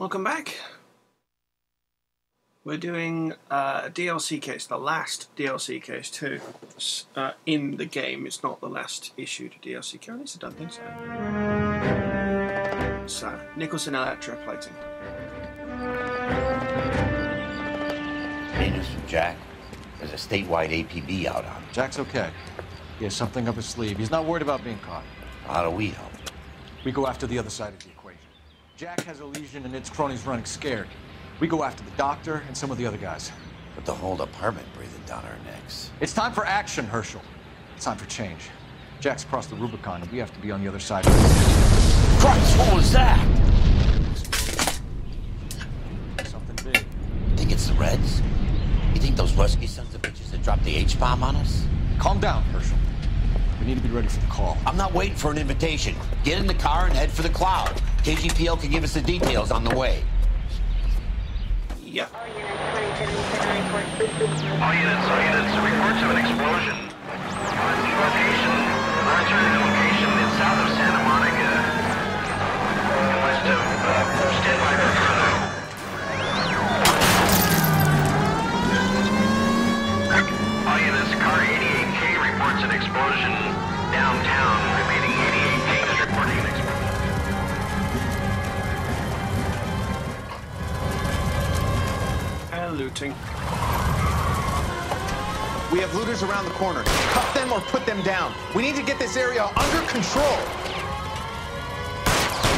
Welcome back. We're doing a DLC case, the last DLC case too. In the game, it's not the last issued DLC case. At least I don't think so. So, Nicholson Electroplating. Any news from Jack? There's a statewide APB out on him. Jack's okay. He has something up his sleeve. He's not worried about being caught. How do we help? We go after the other side of the equation. Jack has a legion and its cronies running scared. We go after the doctor and some of the other guys. But the whole department breathing down our necks. It's time for action, Herschel. It's time for change. Jack's crossed the Rubicon and we have to be on the other side. Christ, what was that? Something big. You think it's the Reds? You think those Rusky sons of bitches that dropped the H-bomb on us? Calm down, Herschel. We need to be ready for the call. I'm not waiting for an invitation. Get in the car and head for the cloud. KGPL can give us the details on the way. Yep. All units, reports of an explosion. New location, alternative location is south of Santa Monica. West of, stand by for further. All units, car 88K reports an explosion downtown. Remaining 88K is reporting an explosion. Looting. We have looters around the corner. Cuff them or put them down. We need to get this area under control.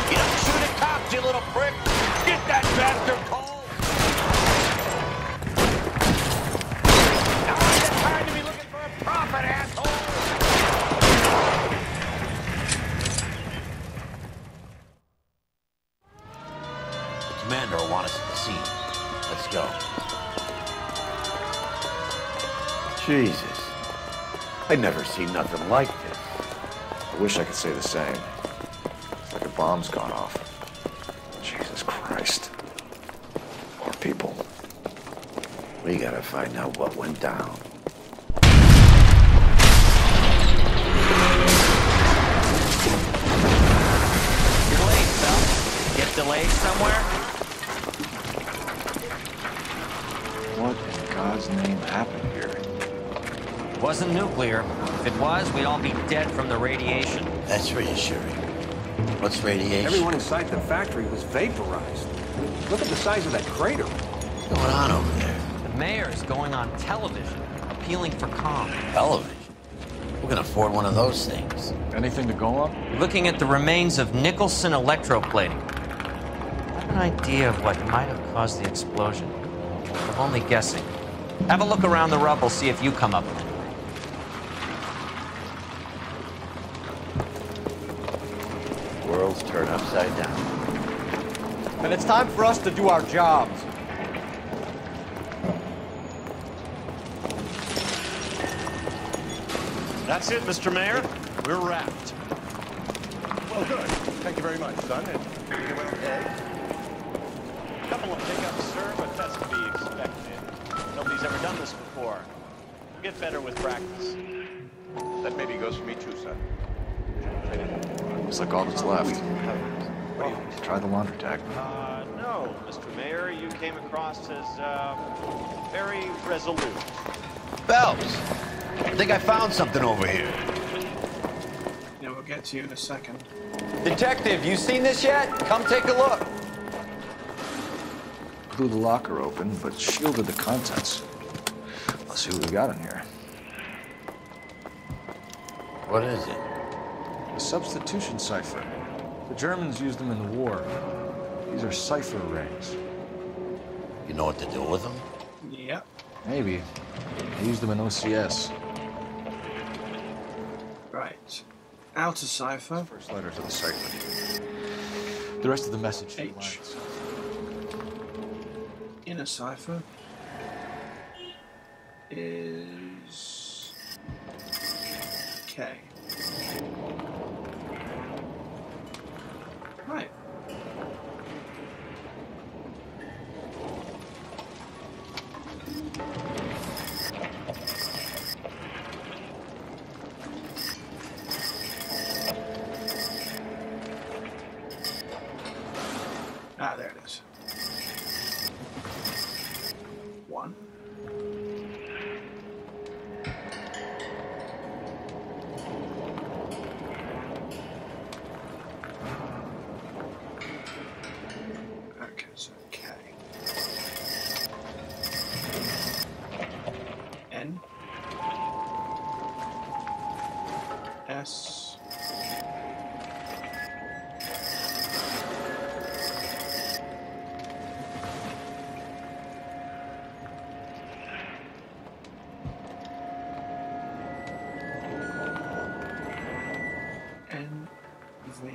You don't shoot at cops, you little prick! Get that bastard Cole! Now is the time to be looking for a profit, asshole! The commander will want us at the scene. Let's go. Jesus. I'd never seen nothing like this. I wish I could say the same. It's like a bomb's gone off. Jesus Christ. Poor people. We gotta find out what went down. You're late, Phelps. Get delayed somewhere? What in God's name happened here? Wasn't nuclear. If it was, we'd all be dead from the radiation. That's reassuring. What's radiation? Everyone inside the factory was vaporized. Look at the size of that crater. What's going on over there? The mayor is going on television, appealing for calm. Television? Who can afford one of those things? Anything to go on? We're looking at the remains of Nicholson Electroplating. I have an idea of what might have caused the explosion. I'm only guessing. Have a look around the rubble, see if you come up with it. World's turned upside down. And it's time for us to do our jobs. That's it, Mr. Mayor. We're wrapped. Well, good. Thank you very much, son. And you went okay? A couple of hiccups, sir, but that's to be expected. Nobody's ever done this before. Get better with practice. That maybe goes for me too, son. Looks like all that's left. What do you Try the laundry tag. No, Mr. Mayor, you came across as, very resolute. Phelps! I think I found something over here. Yeah, we'll get to you in a second. Detective, you seen this yet? Come take a look. Blew the locker open, but shielded the contents. Let's see what we got in here. What is it? A substitution cipher. The Germans used them in the war. These are cipher rings. You know what to do with them? Yep. Maybe. They used them in OCS. Right. Outer cipher. First letter to the cipher. The rest of the message. H. Inner cipher is K. Right. Ah, there it is. one. Okay, so K. N. S. N. V.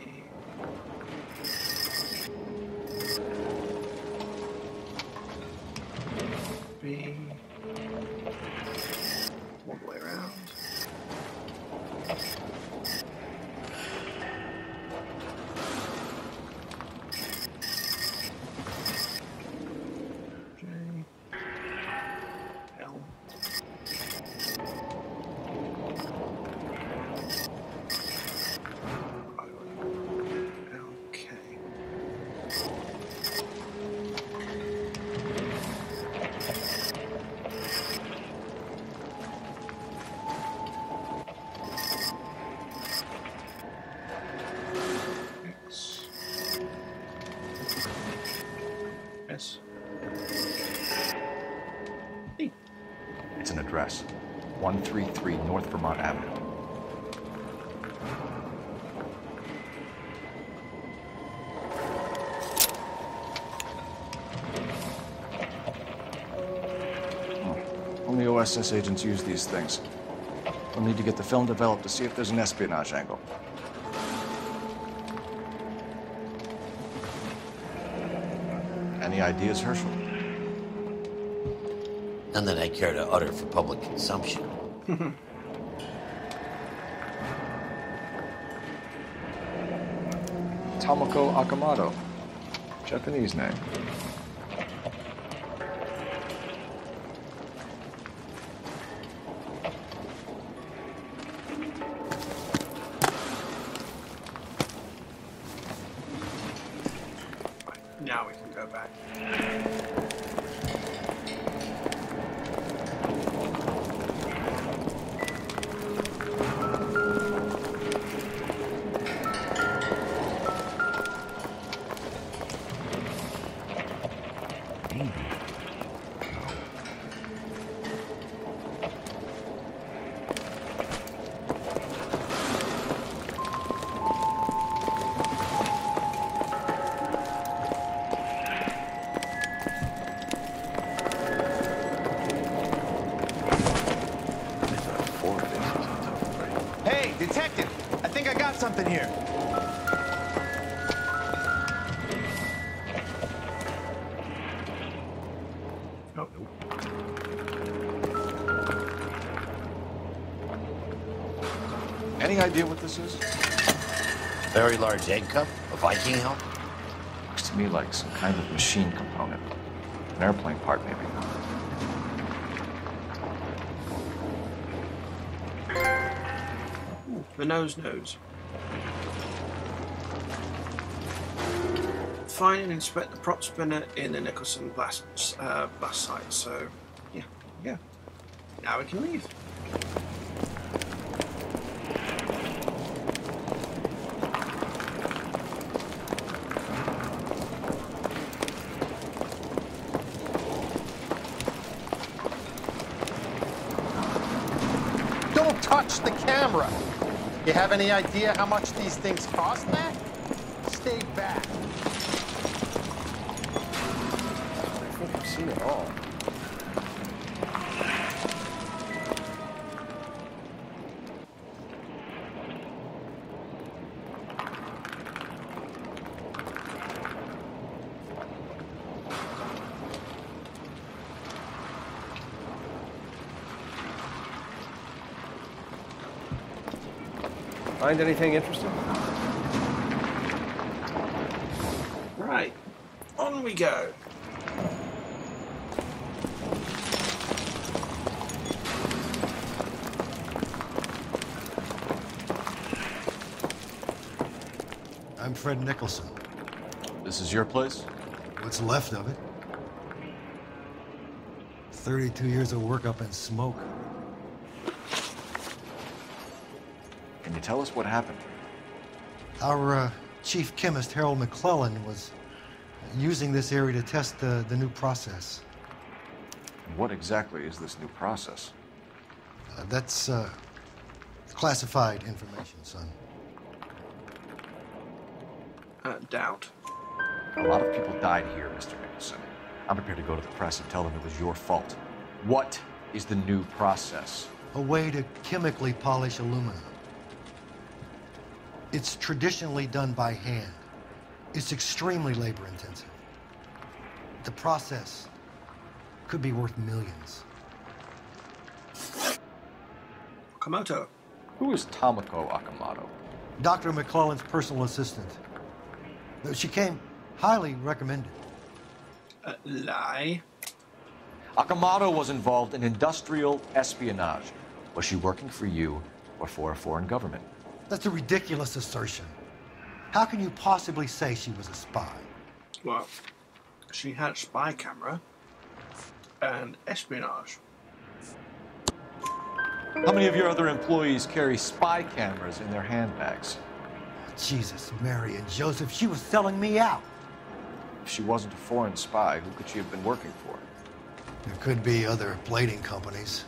B. All the way around. J. L. L. K. X. S. E. It's an address. 133 North Vermont Avenue. Only OSS agents use these things. We'll need to get the film developed to see if there's an espionage angle. Any ideas, Herschel? None that I care to utter for public consumption. Tomoko Akamoto. Japanese name. Now we can go back. Hey, detective! I think I got something here. Oh. Any idea what this is? Very large egg cup? A Viking helm? Looks to me like some kind of machine component. An airplane part, maybe. Ooh, the nose. Find and inspect the prop spinner in the Nicholson blast site. So, yeah. Now we can leave. Don't touch the camera! You have any idea how much these things cost, Matt? Stay back. I think I've seen it all. Find anything interesting? Right, on we go. I'm Fred Nicholson. This is your place? What's left of it? 32 years of work up in smoke. Can you tell us what happened? Our chief chemist, Harold McClellan, was using this area to test the new process. What exactly is this new process? That's classified information, son. Doubt. A lot of people died here, Mr. Nicholson. I'm prepared to go to the press and tell them it was your fault. What is the new process? A way to chemically polish aluminum. It's traditionally done by hand. It's extremely labor-intensive. The process could be worth millions. Okamoto. Who is Tomoko Okamoto? Dr. McClellan's personal assistant. She came highly recommended. Lie. Okamoto was involved in industrial espionage. Was she working for you or for a foreign government? That's a ridiculous assertion. How can you possibly say she was a spy? Well, she had spy camera and espionage. How many of your other employees carry spy cameras in their handbags? Jesus, Mary and Joseph, she was selling me out. If she wasn't a foreign spy, who could she have been working for? There could be other plating companies,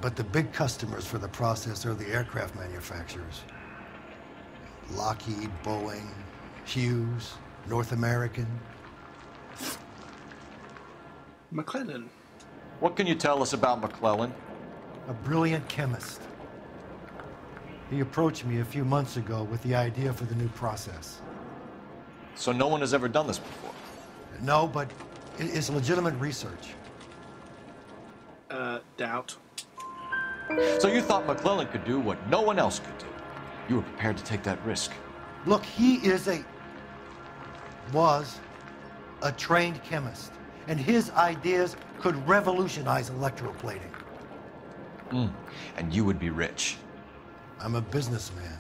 but the big customers for the process are the aircraft manufacturers. Lockheed, Boeing, Hughes, North American. McClellan. What can you tell us about McClellan? A brilliant chemist. He approached me a few months ago with the idea for the new process. So no one has ever done this before? No, but it's legitimate research. Doubt. So you thought McClellan could do what no one else could do? You were prepared to take that risk? Look, he was a trained chemist, and his ideas could revolutionize electroplating. And you would be rich. I'm a businessman.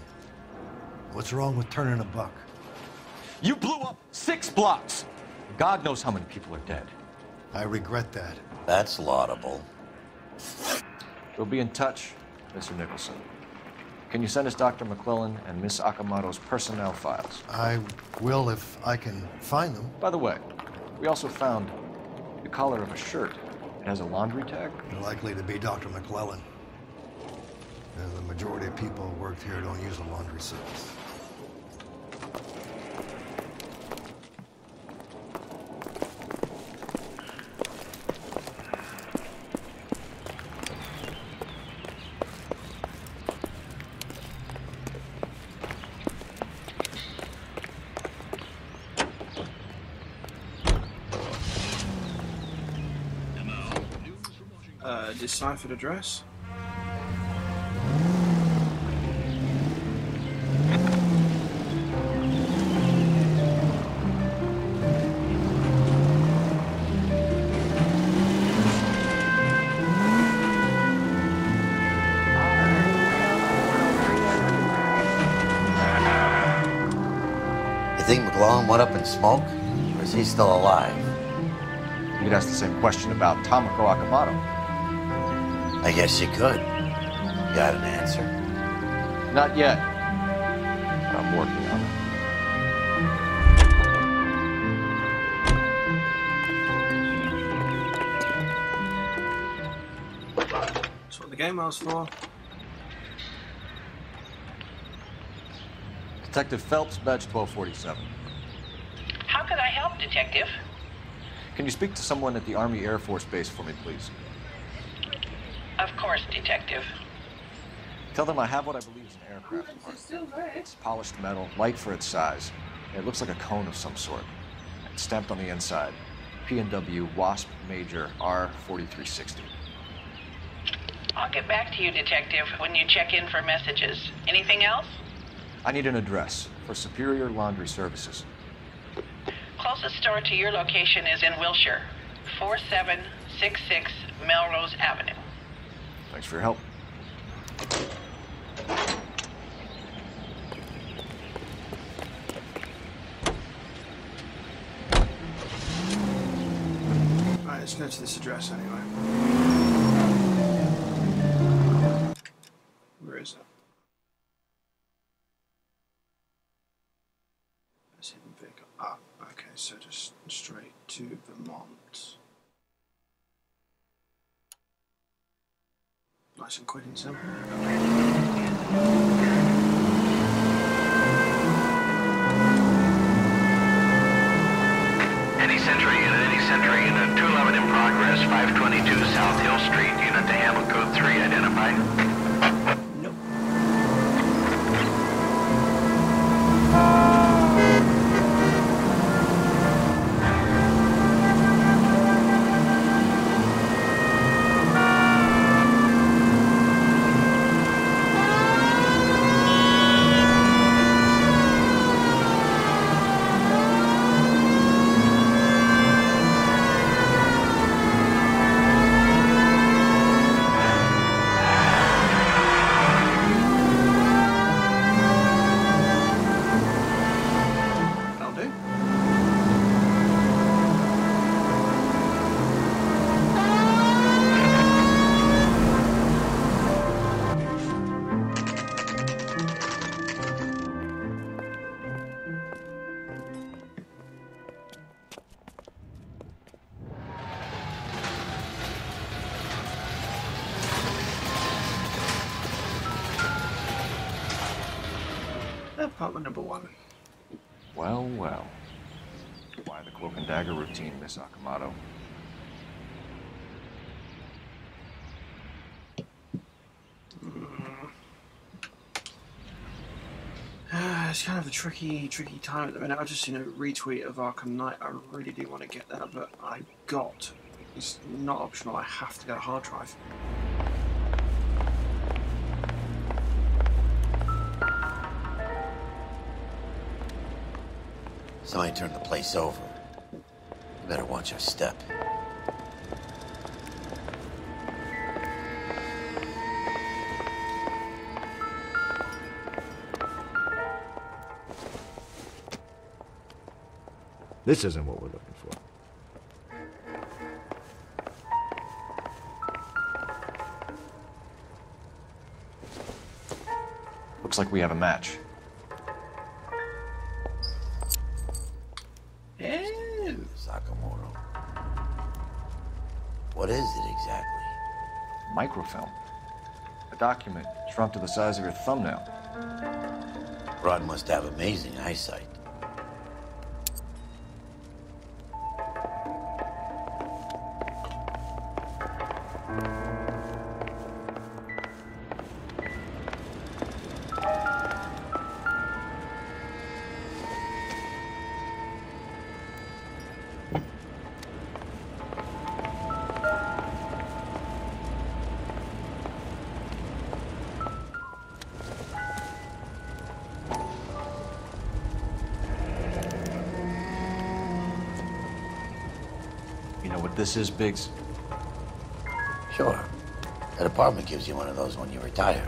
What's wrong with turning a buck? You blew up 6 blocks! God knows how many people are dead. I regret that. That's laudable. We'll be in touch, Mr. Nicholson. Can you send us Dr. McClellan and Miss Okamoto's personnel files? I will if I can find them. By the way, we also found the collar of a shirt. It has a laundry tag. Likely to be Dr. McClellan. The majority of people who worked here don't use a laundry service. Deciphered address. You think McClellan went up in smoke? Or is he still alive? You could ask the same question about Tomoko Okamoto. I guess you could. You got an answer? Not yet. But I'm working on it. That's what the game was for. Detective Phelps, badge 1247. How could I help, Detective? Can you speak to someone at the Army Air Force Base for me, please? Of course, Detective. Tell them I have what I believe is an aircraft part. It's polished metal, light for its size. It looks like a cone of some sort. It's stamped on the inside. P&W Wasp Major R4360. I'll get back to you, Detective, when you check in for messages. Anything else? I need an address for Superior Laundry Services. Closest store to your location is in Wilshire, 4766 Melrose Avenue. Thanks for your help. Right, let's go to this address anyway. Where is it? Let's hit the vehicle. Ah, okay, so just straight to Vermont. Nice and quick and simple. Sentry unit 211 in progress, 522 South Hill Street, unit to handle code 3 identified. Nope. Apartment number 1. Well, well. Why the cloak and dagger routine, Miss Akamoto? It's kind of a tricky time at the minute. I just seen a retweet of Arkham Knight. I really do want to get that, but it's not optional. I have to get a hard drive. Somebody turned the place over. You better watch your step. This isn't what we're looking for. Looks like we have a match. Sakamoto. What is it exactly? Microfilm. A document shrunk to the size of your thumbnail. Rod must have amazing eyesight. This is Biggs. Sure. That apartment gives you one of those when you retire.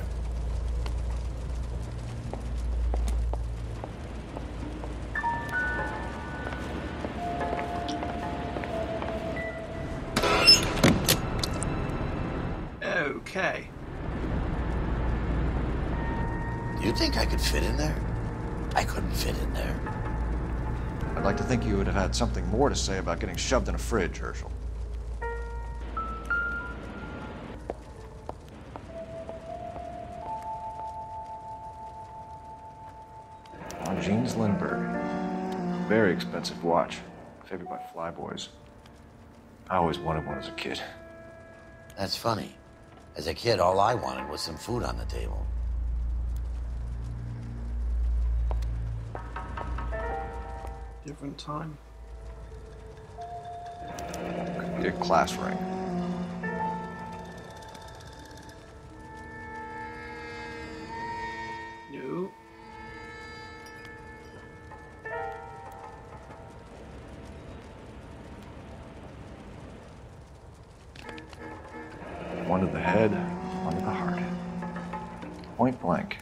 Okay. Do you think I could fit in there? I couldn't fit in there. I'd like to think you would have had something more to say about getting shoved in a fridge, Herschel. Jeans Lindbergh. Very expensive watch. Favored by flyboys. I always wanted one as a kid. That's funny. As a kid, all I wanted was some food on the table. Different time. Could be a class ring. No. One to the head, one to the heart. Point blank.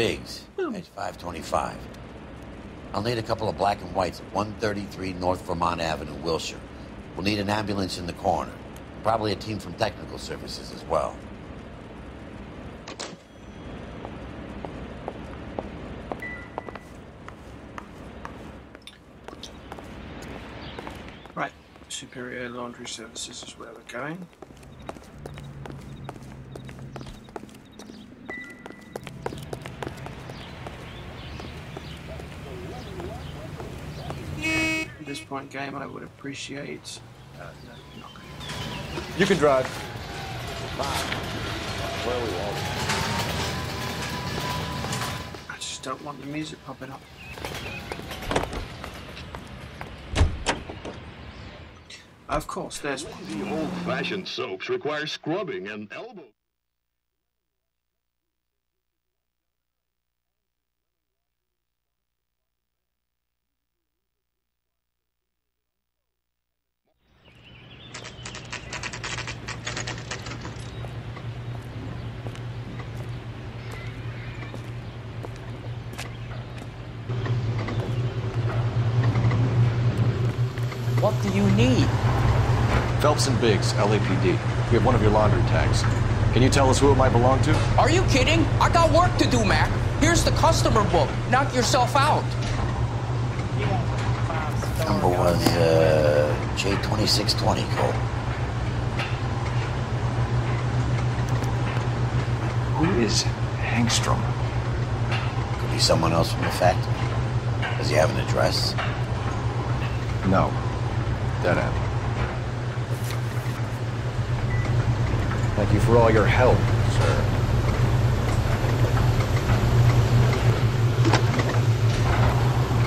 Biggs, page 525. I'll need a couple of black and whites at 133 North Vermont Avenue, Wilshire. We'll need an ambulance in the corner. Probably a team from technical services as well. Right, Superior Laundry Services is where we're going. At this point, game, I would appreciate. No, you're not going. You can drive. Where are we walking? I just don't want the music popping up. Of course, there's one. The old-fashioned soaps require scrubbing and elbow. What do you need? Phelps and Biggs, LAPD. We have one of your laundry tags. Can you tell us who it might belong to? Are you kidding? I got work to do, Mac. Here's the customer book. Knock yourself out. Number was J2620, Cole. Who is Hangstrom? Could be someone else from the factory. Does he have an address? No. Dead end. Thank you for all your help, sir.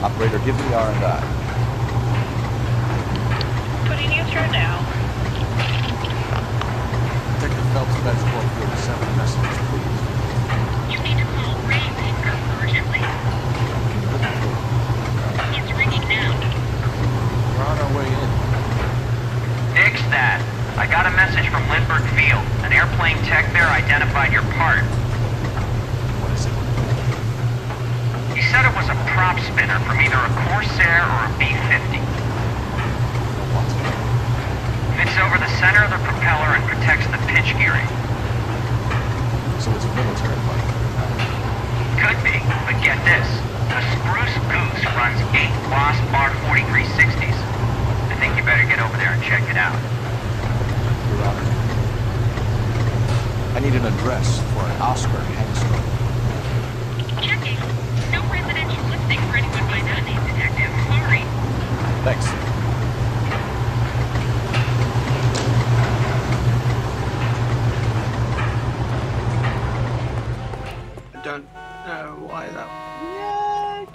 Operator, give me R&I. Putting you through now. Detective Phelps, Badge Collectible, send me messages, please. You need to call Ray Baker urgently. It's ringing now. We're on our way in. Fix that. I got a message from Lindbergh Field. An airplane tech there identified your part. What is it? He said it was a prop spinner from either a Corsair or a B-50. What? Fits over the center of the propeller and protects the pitch gearing. So it's a military plane. Could be, but get this. The Spruce Goose runs 8 Wasp R-4360s. I think you better get over there and check it out. Your Honor. I need an address for an Oscar Hangstrom. Checking. No residential listing for anyone by that name, Detective. Sorry. Thanks. I don't know why that. Man.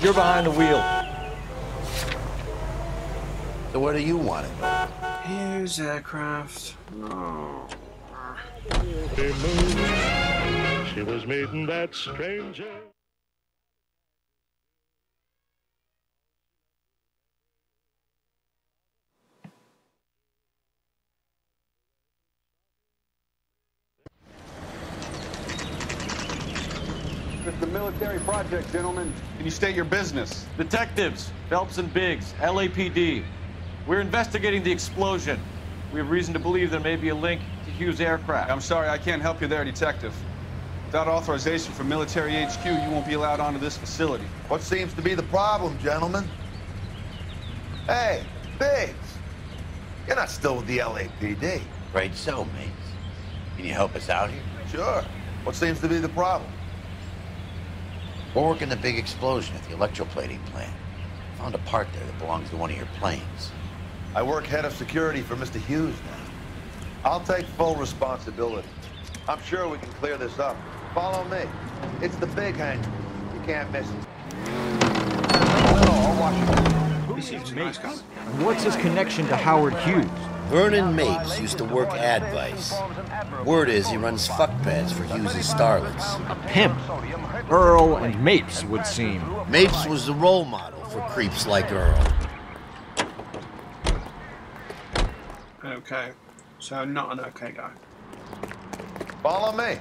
You're behind the wheel. So where do you want it? Here's aircraft. Oh. She was meeting that stranger. It's a military project, gentlemen. Can you state your business? Detectives, Phelps and Biggs, LAPD. We're investigating the explosion. We have reason to believe there may be a link to Hughes' aircraft. I'm sorry, I can't help you there, Detective. Without authorization from Military HQ, you won't be allowed onto this facility. What seems to be the problem, gentlemen? Hey, Biggs. You're not still with the LAPD. Right so, mates. Can you help us out here? Sure. What seems to be the problem? We're working the big explosion at the electroplating plant. Found a part there that belongs to one of your planes. I work head of security for Mr. Hughes now. I'll take full responsibility. I'm sure we can clear this up. Follow me. It's the big hangar. You can't miss it. I'll watch it. Who is Mapes? What's his connection to Howard Hughes? Vernon Mapes used to work Advice. Word is he runs fuck pads for Hughes' starlets. A pimp. Earl and Mapes would seem. Mapes was the role model for creeps like Earl. Okay, so not an okay guy. Follow me.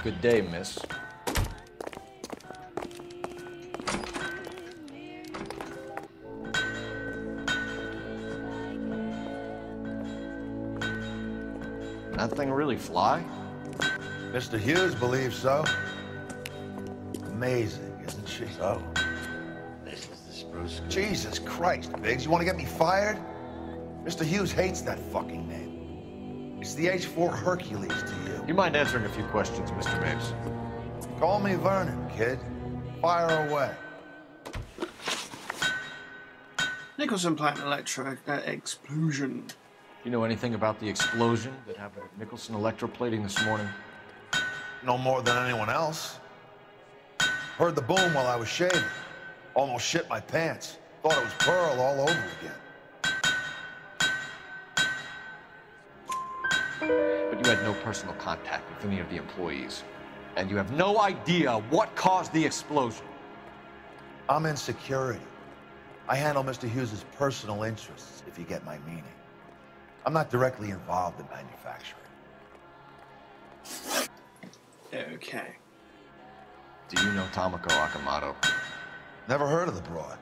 Good day, miss. That thing really fly? Mr. Hughes believes so. Amazing, isn't she? So, this is the spruce. Jesus Christ, Biggs, you want to get me fired? Mr. Hughes hates that fucking name. It's the H-4 Hercules to you. You mind answering a few questions, Mr. Mapes? Call me Vernon, kid. Fire away. Nicholson plant electro explosion. You know anything about the explosion that happened at Nicholson Electroplating this morning? No more than anyone else. Heard the boom while I was shaving. Almost shit my pants. Thought it was Pearl all over again. But you had no personal contact with any of the employees. And you have no idea what caused the explosion. I'm in security. I handle Mr. Hughes' personal interests, if you get my meaning. I'm not directly involved in manufacturing. Okay. Do you know Tomoko Akamoto? Never heard of the broad.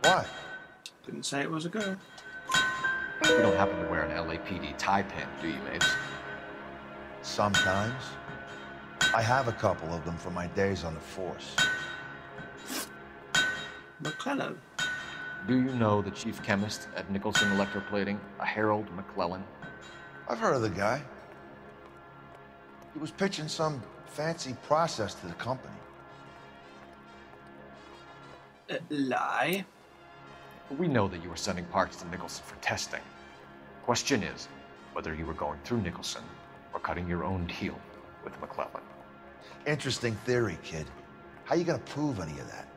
Why? Didn't say it was a girl. You don't happen to wear an LAPD tie pin, do you, Mapes? Sometimes. I have a couple of them from my days on the force. McClellan. Do you know the chief chemist at Nicholson Electroplating, a Harold McClellan? I've heard of the guy. He was pitching some fancy process to the company. Lie. We know that you were sending parts to Nicholson for testing. Question is whether you were going through Nicholson or cutting your own deal with McClellan. Interesting theory, kid. How you gonna prove any of that?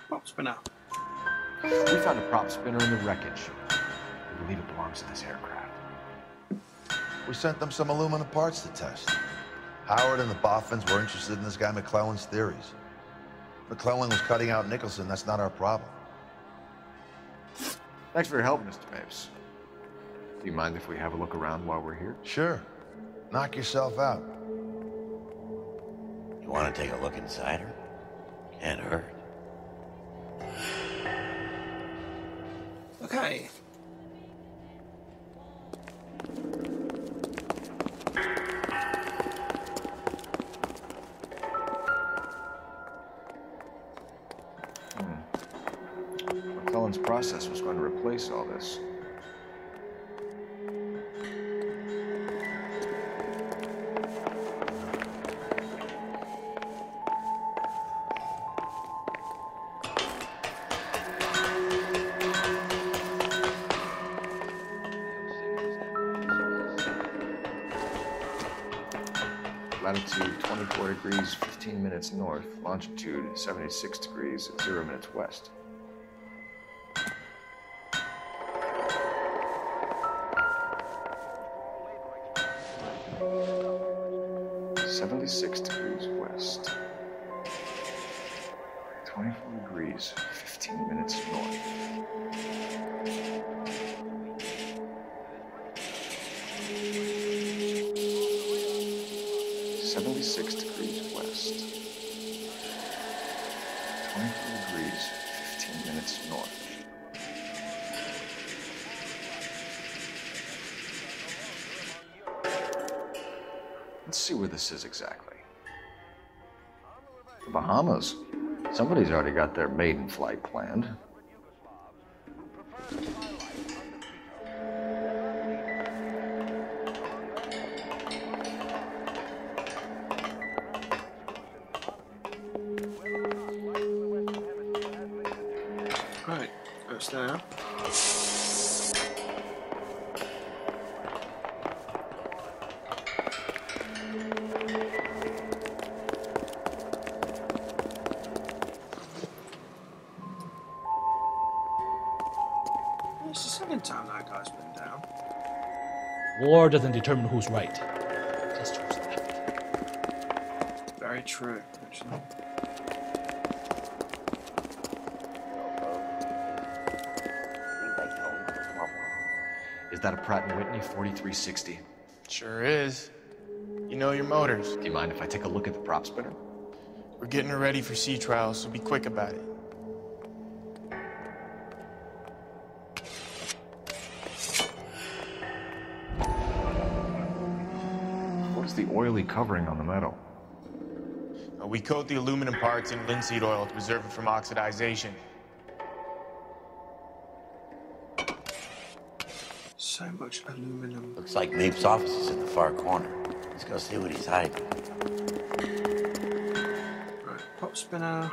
Prop spinner. We found a prop spinner in the wreckage. We believe it belongs to this aircraft. We sent them some aluminum parts to test. Howard and the Boffins were interested in this guy McClellan's theories. McClellan was cutting out Nicholson. That's not our problem. Thanks for your help, Mr. Mapes. Do you mind if we have a look around while we're here? Sure. Knock yourself out. You want to take a look inside her? Can't hurt. Okay. McClellan's process was going to replace all this. Latitude 24 degrees, 15 minutes north. Longitude 76 degrees, 0 minutes west. West. 24 degrees, 15 minutes north. West. 24 degrees, 15 minutes north. Let's see where this is exactly. The Bahamas. Somebody's already got their maiden flight planned. Right, that's there. It's the second time that guy's been down. War doesn't determine who's right, just who's left. Very true, actually. Is that a Pratt & Whitney 4360? Sure is. You know your motors. Do you mind if I take a look at the prop spinner? We're getting her ready for sea trials, so be quick about it. What is the oily covering on the metal? We coat the aluminum parts in linseed oil to preserve it from oxidization. So much aluminum. Looks like Mapes' office is in the far corner. Let's go see what he's hiding. Right, pop spinner.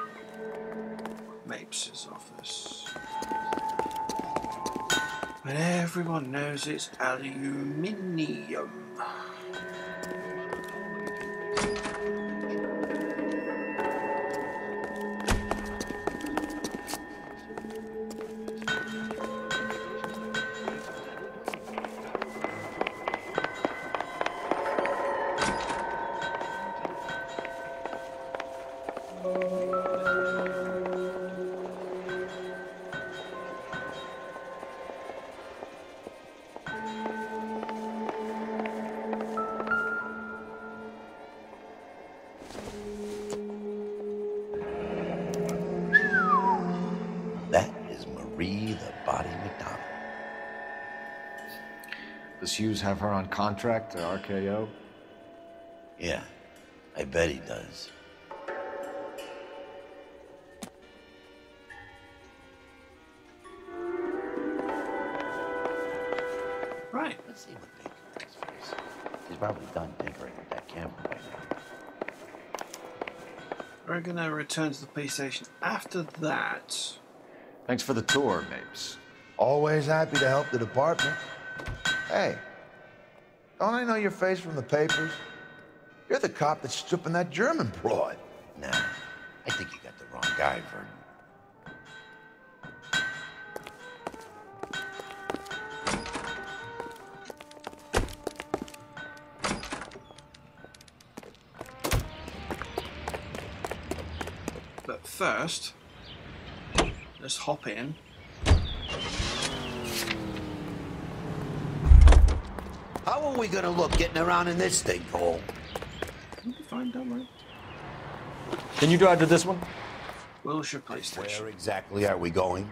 Mapes' office. But everyone knows it's aluminium. Does Hughes have her on contract to RKO? Yeah, I bet he does. Right. Let's see what Baker has first. He's probably done tinkering with that camera by now. We're gonna return to the police station after that. Thanks for the tour, Mapes. Always happy to help the department. Hey, don't I know your face from the papers? You're the cop that's stripping that German broad. Nah, I think you got the wrong guy, Vernon. But first, let's hop in. How are we gonna look getting around in this thing, Cole? You'll be fine, don't worry. Can you drive to this one? Wilshire Police Station. Where exactly are we going?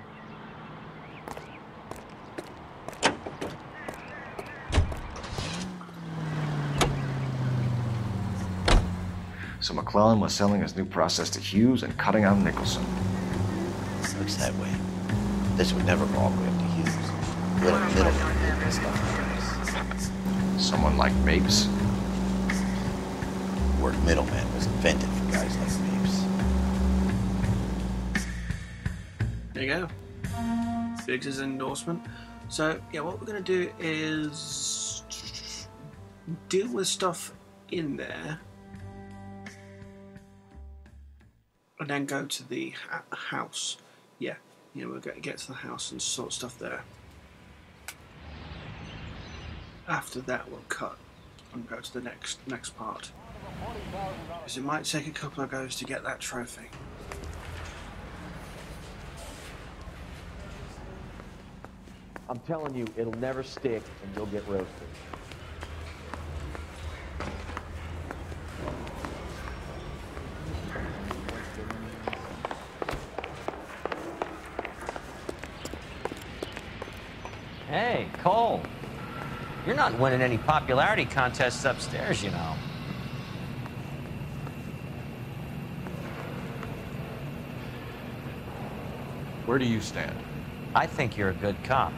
So McClellan was selling his new process to Hughes and cutting out Nicholson. Looks that way. This would never go all the way up to Hughes. Little middleman and stuff. Someone like Mapes? The word middleman was invented for guys like Mapes. There you go. Biggs' endorsement. So, yeah, what we're going to do is deal with stuff in there and then go to the house. Yeah, we're going to get to the house and sort stuff there. After that, we'll cut and go to the next part. Because it might take a couple of goes to get that trophy. I'm telling you, it'll never stick and you'll get roasted. Hey, Cole. You're not winning any popularity contests upstairs, you know. Where do you stand? I think you're a good cop,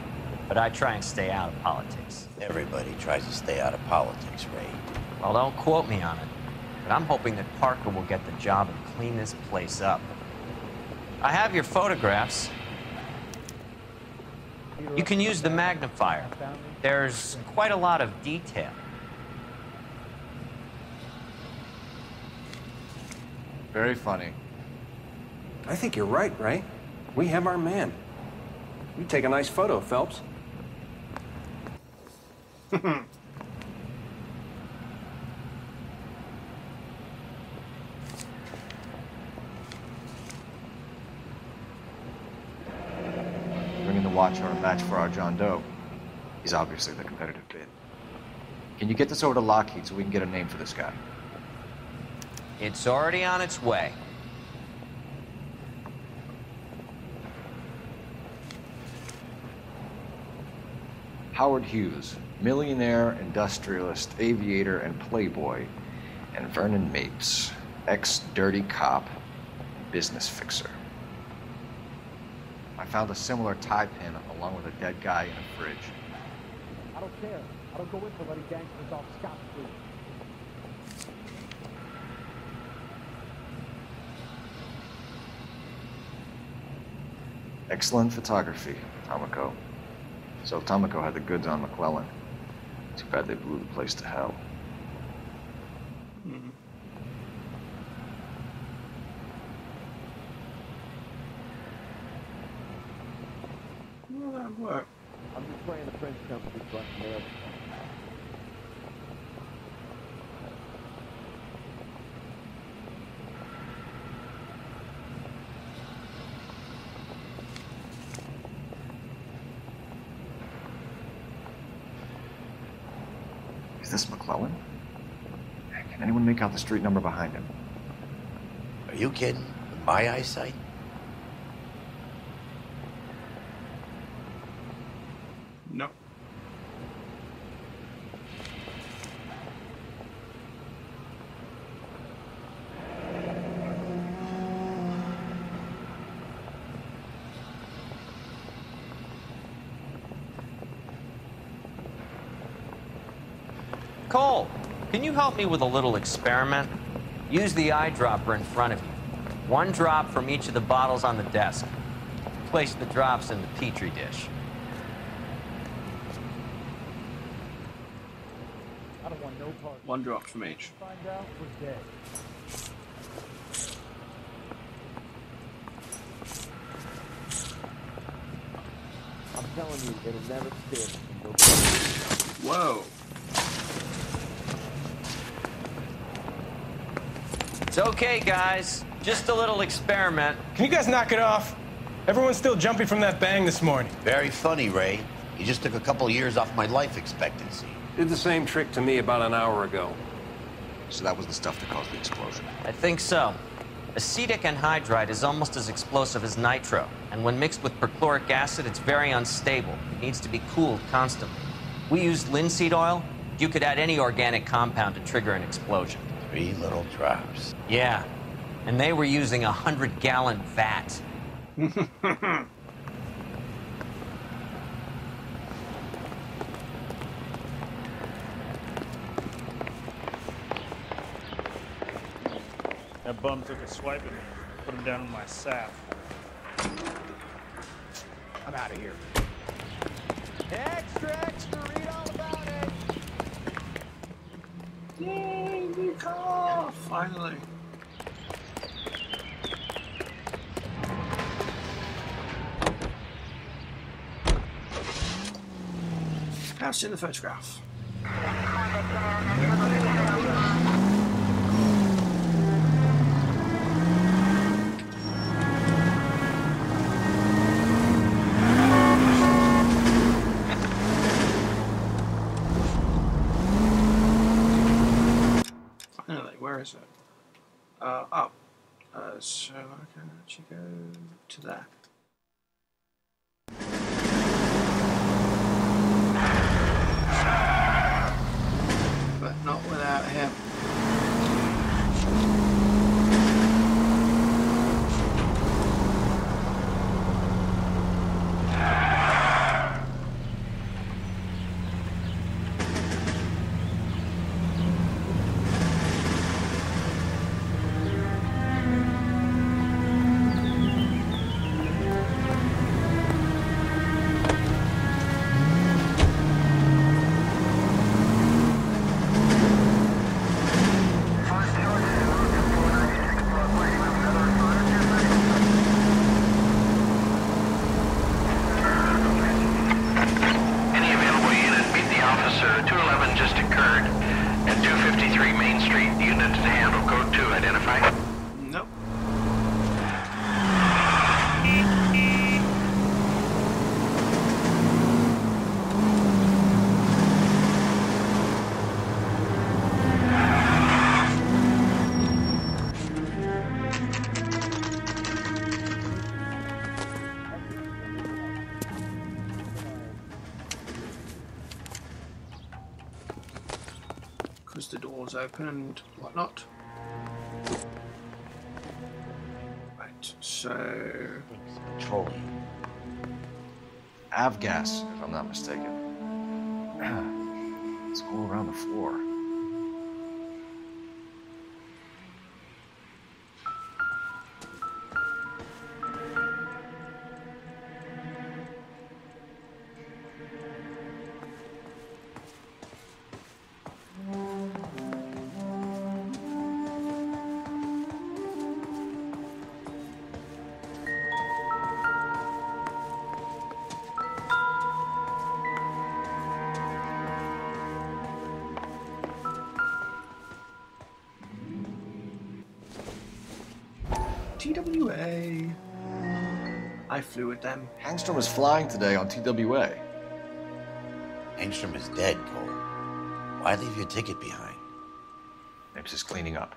but I try and stay out of politics. Everybody tries to stay out of politics, Ray. Well, don't quote me on it, but I'm hoping that Parker will get the job and clean this place up. I have your photographs. You can use the magnifier. There's quite a lot of detail. Very funny. I think you're right, Ray. We have our man. You take a nice photo, Phelps. watch are a match for our John Doe. He's obviously the competitive bid. Can you get this over to Lockheed so we can get a name for this guy? It's already on its way. Howard Hughes, millionaire, industrialist, aviator, and playboy, and Vernon Mapes, ex-dirty cop, business fixer. I found a similar tie pin along with a dead guy in a fridge. I don't care. I don't go in for letting gangsters off scot-free. Excellent photography, Tomoko. So Tomoko had the goods on McClellan. Too bad they blew the place to hell. Hmm. Well, that worked. I'm just praying the French company front mail. Is this McClellan? Can anyone make out the street number behind him? Are you kidding? With my eyesight? No. Cole, can you help me with a little experiment? Use the eyedropper in front of you. One drop from each of the bottles on the desk. Place the drops in the petri dish. I don't want no part. One drop from each. Find out, we're dead. I'm telling you, it'll never stick. Whoa. It's okay, guys. Just a little experiment. Can you guys knock it off? Everyone's still jumping from that bang this morning. Very funny, Ray. You just took a couple years off my life expectancy. Did the same trick to me about an hour ago. So that was the stuff that caused the explosion. I think so. Acetic anhydride is almost as explosive as nitro, and when mixed with perchloric acid, it's very unstable. It needs to be cooled constantly. We used linseed oil. You could add any organic compound to trigger an explosion. 3 little drops. Yeah, and they were using a 100-gallon vat. That bum took a swipe at me, put him down in my sap. I'm out of here. Extra, read all about it. Yay, new car! Finally. How's in the photograph? Where is it? Up. So I can actually go to there. But not without him. doors open and whatnot. Right, so... Petroleum. Avgas, if I'm not mistaken. It's all around the floor. TWA. I flew with them. Hangstrom was flying today on TWA. Hangstrom is dead, Cole. Why leave your ticket behind? Nips is cleaning up.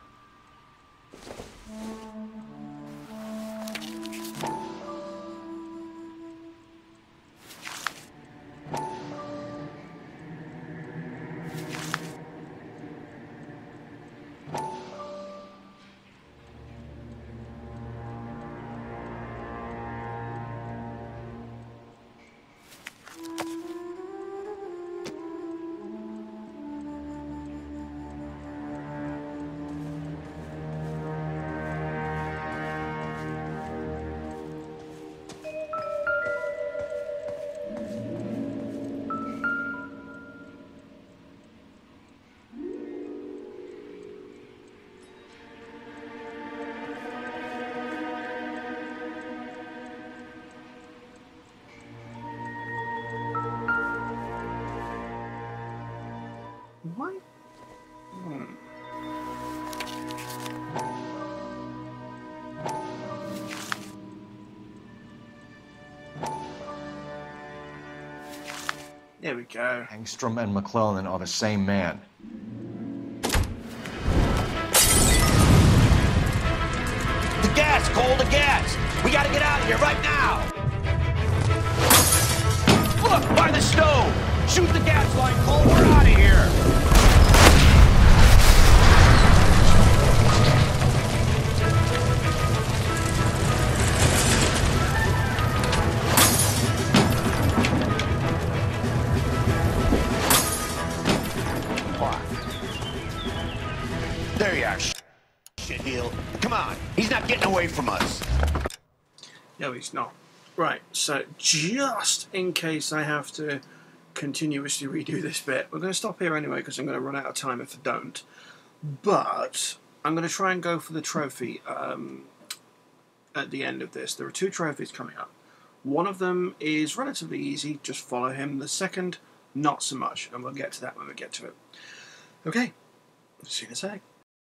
What? There we go. Hangstrom and McClellan are the same man. The gas, Cole, the gas! We gotta get out of here right now! Look, by the stove! Shoot the gas line, Cole, we're out of here! There you are, shitheel. Come on, he's not getting away from us. No, he's not. Right, so just in case I have to continuously redo this bit, we're going to stop here anyway because I'm going to run out of time if I don't. But I'm going to try and go for the trophy at the end of this. There are 2 trophies coming up. One of them is relatively easy, just follow him. The second, not so much, and we'll get to that when we get to it. Okay, see you in a sec.